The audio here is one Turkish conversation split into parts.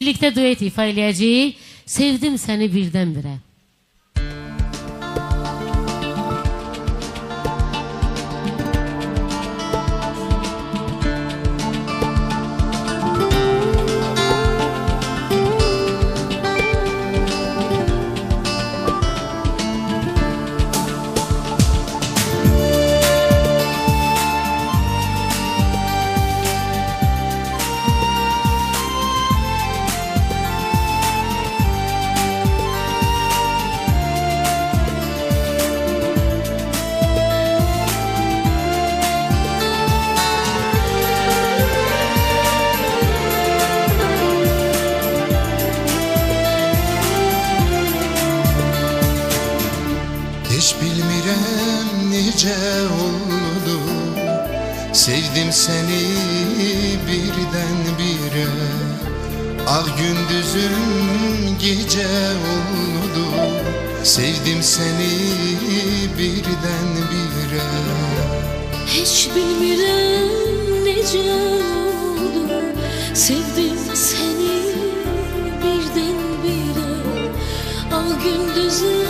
Birlikte duet ifa eləyəcəyik. Sevdim səni birdən-birə. Hiç bilmirəm necə oldu, sevdim səni birdən-birə. Ağ gündüzün gecə oldu, sevdim səni birdən-birə. Hiç bilmirəm necə oldu, sevdim səni birdən-birə. Ağ gündüzün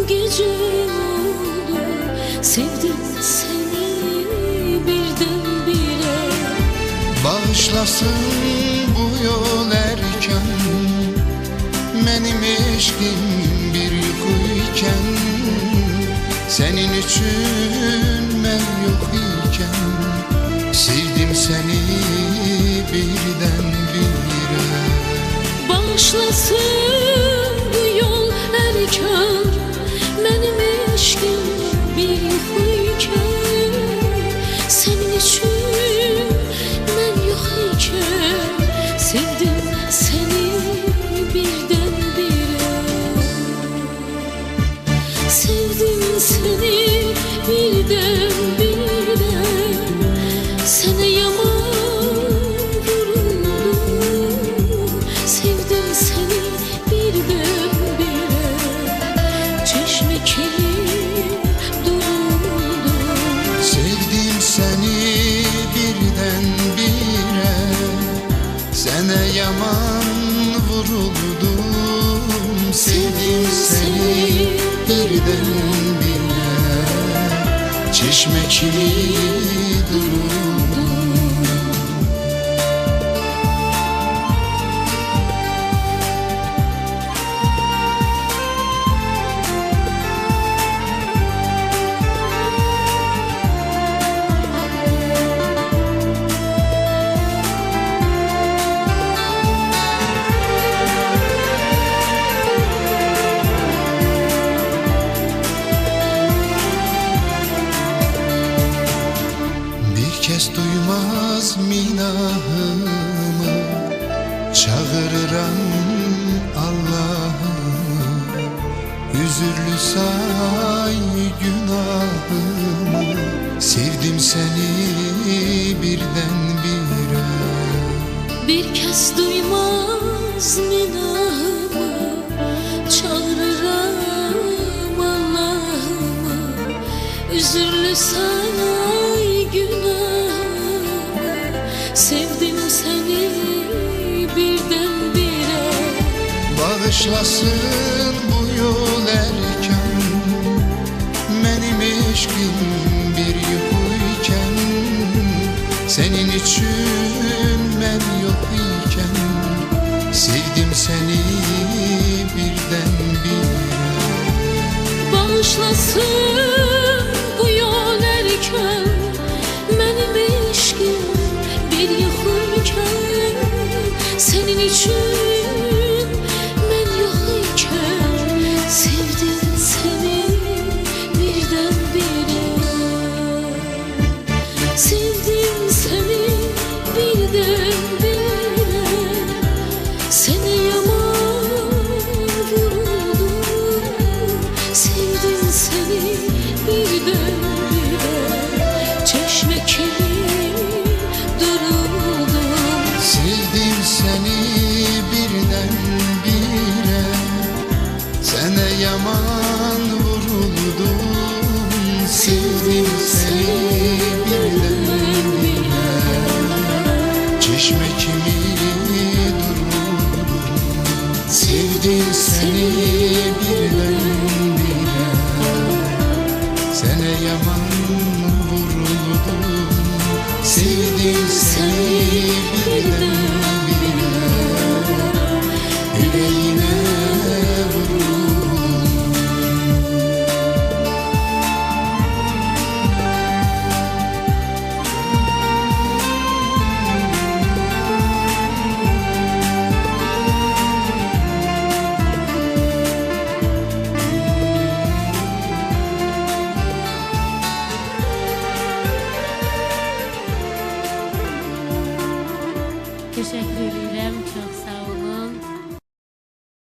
gece oldu, sevdim seni birden-bire. Bağışlasın bu yol erken, benim eşkim bir yuxuyken. Senin üçün mən yox ikən, sevdim seni birdən-birə. Bağışlasın bu yol erken, benim eşkim bir yuxuyken. Senin için ben yok iken, sevdim seni birden-bire. Sevdim seni birden-bire. Sana yaman vuruldum, sevdim seni birden-bire. Çeşme kilim duruldu. Sevdim seni birdən-birə, sənə yaman vuruldum. Sevdim seni birdən-birə, çeşmə kimi duruldum. Kes duymaz minahımı, çağırıram Allah'ımı. Üzürlü say günahımı, sevdim seni birdən-birə. Bir kez duymaz minahımı, çağırıram Allah'ımı. Üzürlü say günahımı, sevdim seni birden-bire. Bağışlasın bu yol erken, benim eşkim bir yuxuyken. Senin için ben yok iken, sevdim seni birdən-birə. Bağışlasın bu yol erken, benim eşkim bir yuxuyken. Senin için ben yok iken, sevdim seni birden-bire. Sevdim seni birden-bire. Seni yaman vuruldum, sevdim seni birden-bire. Çeşme kimi duruldu. Sevdim seni birdən-birə, sənə yaman vuruldum. Sevdim seni birdən-birə, çeşme